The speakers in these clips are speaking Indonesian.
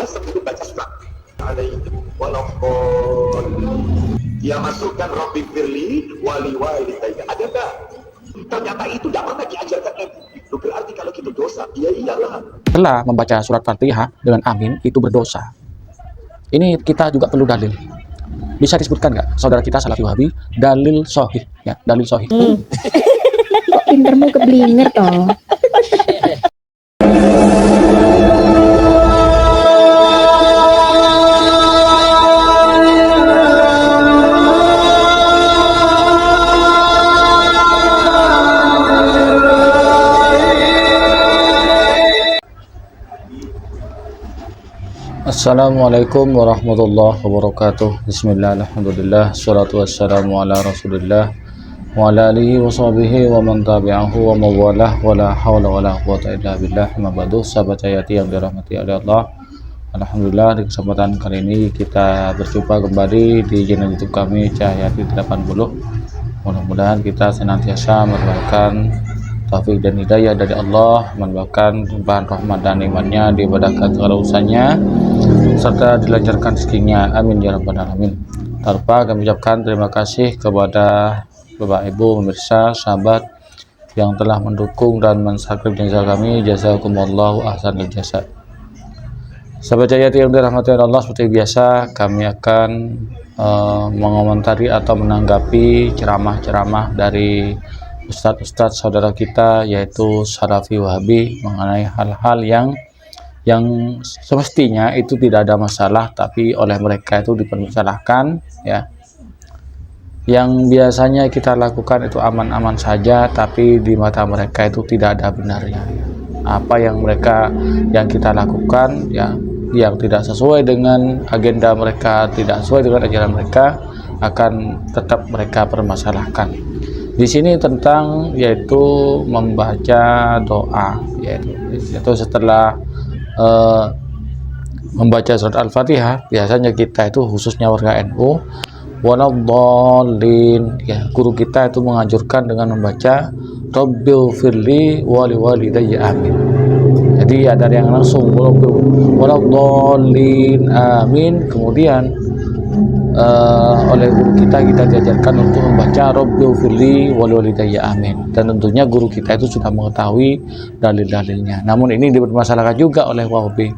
Al-Fatihah sebelum baca surat. Alaihim walaupun dia masukkan Rabbi firli wali walidayya. Ada enggak? Ternyata itu tidak pernah diajarkan Nabi. Itu berarti kalau gitu dosa. Iya iyalah. Setelah membaca surat Fatihah dengan amin itu berdosa. Ini kita juga perlu dalil. Bisa disebutkan nggak saudara kita Salafi Wahabi dalil sahih ya, dalil sahih. Kok pintermu keblinger toh? Assalamualaikum warahmatullahi wabarakatuh. Bismillah, alhamdulillah, salatu wassalamu ala rasulillah wa ala alihi wa sahbihi wa man tabi'ahu wa mawalah wa la hawla wa la quwata illa billah. Mabadu, sahabat Hayati yang dirahmati oleh Allah. Alhamdulillah, di kesempatan kali ini kita berjumpa kembali di channel YouTube kami Cahyati 80. Mudah-mudahan kita senantiasa mendapatkan taufik dan hidayah dari Allah, mendapatkan limpahan rahmat dan imannya, dibadahkan segala urusannya, serta dilancarkan rezekinya. Amin ya rabbal alamin. Tanpa kami ucapkan terima kasih kepada Bapak Ibu pemirsa, sahabat yang telah mendukung dan mensubscribe channel kami. Jazakumullahu ahsanal jasa. Sahabat Hayati yang dirahmati Allah, seperti biasa kami akan mengomentari atau menanggapi ceramah-ceramah dari ustadz-ustadz saudara kita, yaitu Salafi Wahabi, mengenai hal-hal yang semestinya itu tidak ada masalah, tapi oleh mereka itu dipermasalahkan ya. Yang biasanya kita lakukan itu aman-aman saja, tapi di mata mereka itu tidak ada benarnya. Apa yang kita lakukan ya, yang tidak sesuai dengan agenda mereka, tidak sesuai dengan ajaran mereka, akan tetap mereka permasalahkan. Di sini tentang yaitu membaca doa, yaitu setelah membaca surat Al-Fatihah, biasanya kita itu khususnya warga NU waladhdallin ya, guru kita itu menganjurkan dengan membaca Rabbighfirli wali walidayya amin. Jadi ada yang langsung waladhdallin amin, kemudian oleh guru kita diajarkan untuk membaca Rabbighfirli wali walidayya amin, dan tentunya guru kita itu sudah mengetahui dalil-dalilnya. Namun ini dipermasalahkan juga oleh Wahabi.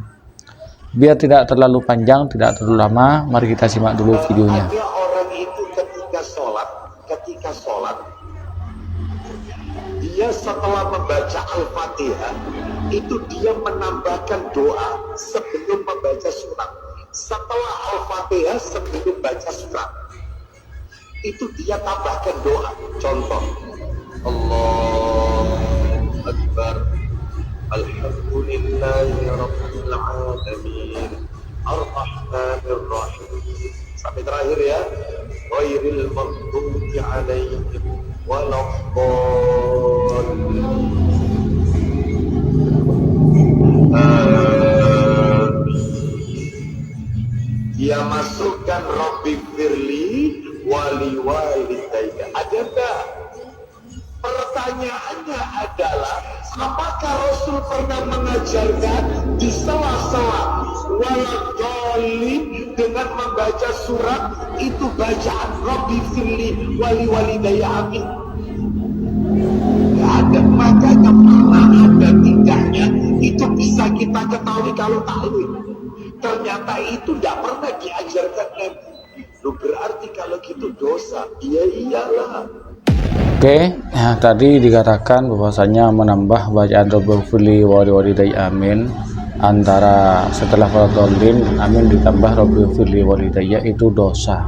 Biar tidak terlalu panjang, tidak terlalu lama, mari kita simak dulu videonya. Ada orang itu ketika sholat dia setelah membaca Al-Fatihah itu dia menambahkan doa sebelum membaca surat. Setelah Al-Fatihah sebelum baca surat itu dia tambahkan doa. Contoh, Allahu Akbar, Alhamdulillahi Rabbil Alamin, Ar-Rahmanir Rahim, sampai terakhir ya, Ghairil maghdubi alaihim waladdallin. Dia masukkan Rabbi firli wali walidayya. Ada enggak? Pertanyaannya adalah, apakah Rasul pernah mengajarkan di sela-sela waladhdallin dengan membaca surat itu bacaan Rabbi firli wali walidayya amin? Enggak ada. Makanya pernah ada tidaknya itu bisa kita ketahui kalau taklid. Ternyata itu tidak pernah diajarkan Nabi. Lu berarti kalau gitu dosa. Iya iyalah. Oke, nah, tadi dikatakan bahwasanya menambah bacaan Rabbighfirli wali walidayya amin antara setelah waladhdallin amin ditambah Rabbighfirli walidayya itu dosa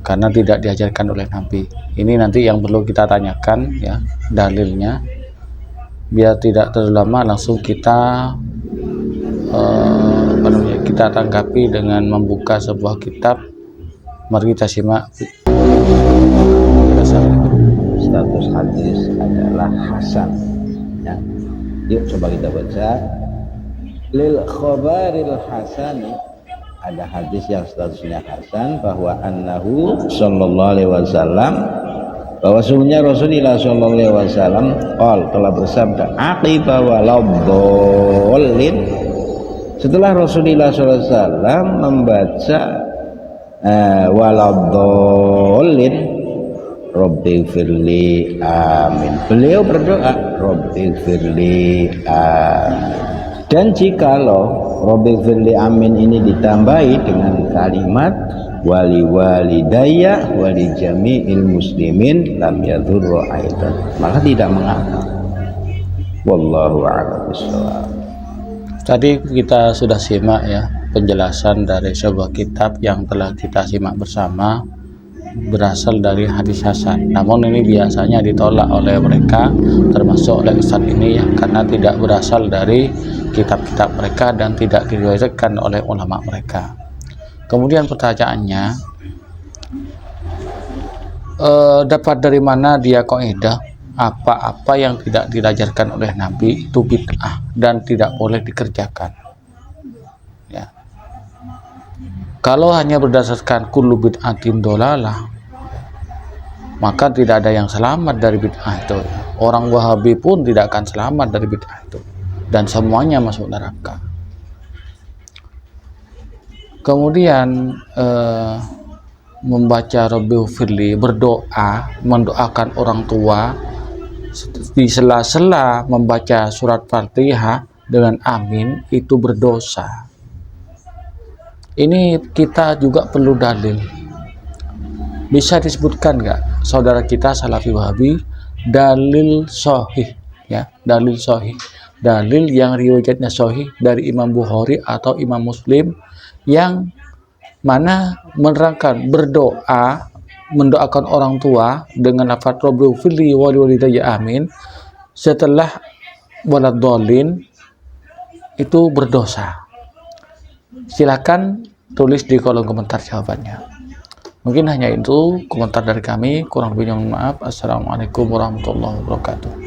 karena tidak diajarkan oleh Nabi. Ini nanti yang perlu kita tanyakan ya, dalilnya. Biar tidak terlalu lama, langsung kita kita tanggapi dengan membuka sebuah kitab. Mari kita simak. Status hadis adalah hasan ya. Yuk coba kita baca. Lil khabaril hasani, ada hadis yang statusnya hasan, bahwa annahu sallallahu alaihi wasallam, bahwa sungguhnya Rasulullah sallallahu alaihi wasallam telah bersabda, aqiba waladhdallin, Setelah Rasulullah SAW membaca waladhdallin Rabbighfirli amin, beliau berdoa Rabbighfirli amin. Dan jikalau Rabbighfirli amin ini ditambahi dengan kalimat wali walidayya wali jami'il muslimin lam yadhurra aidan, maka tidak mengapa. Wallahu a'lam bishawab. Tadi kita sudah simak ya penjelasan dari sebuah kitab yang telah kita simak bersama, berasal dari hadis hasan. Namun ini biasanya ditolak oleh mereka, termasuk oleh Ustadz ini ya, karena tidak berasal dari kitab-kitab mereka dan tidak diriwayatkan oleh ulama mereka. Kemudian pertanyaannya, dapat dari mana dia kaidah apa-apa yang tidak diajarkan oleh Nabi itu bid'ah dan tidak boleh dikerjakan ya. Kalau hanya berdasarkan kullu bid'atin dolalah, maka tidak ada yang selamat dari bid'ah itu. Orang Wahabi pun tidak akan selamat dari bid'ah itu, dan semuanya masuk neraka. Kemudian membaca Rabbighfirli, berdoa, mendoakan orang tua di sela-sela membaca surat Fatihah dengan amin, itu berdosa. Ini kita juga perlu dalil. Bisa disebutkan nggak saudara kita Salafi Wahabi dalil sahih ya, dalil sahih, dalil yang riwayatnya sahih dari Imam Bukhari atau Imam Muslim yang mana menerangkan berdoa, mendoakan orang tua dengan lafaz Rabbighfirli wa liwalidayya amin setelah waladhdallin itu berdosa. Silakan tulis di kolom komentar jawabannya. Mungkin hanya itu komentar dari kami, kurang lebihnya mohon maaf. Assalamualaikum warahmatullahi wabarakatuh.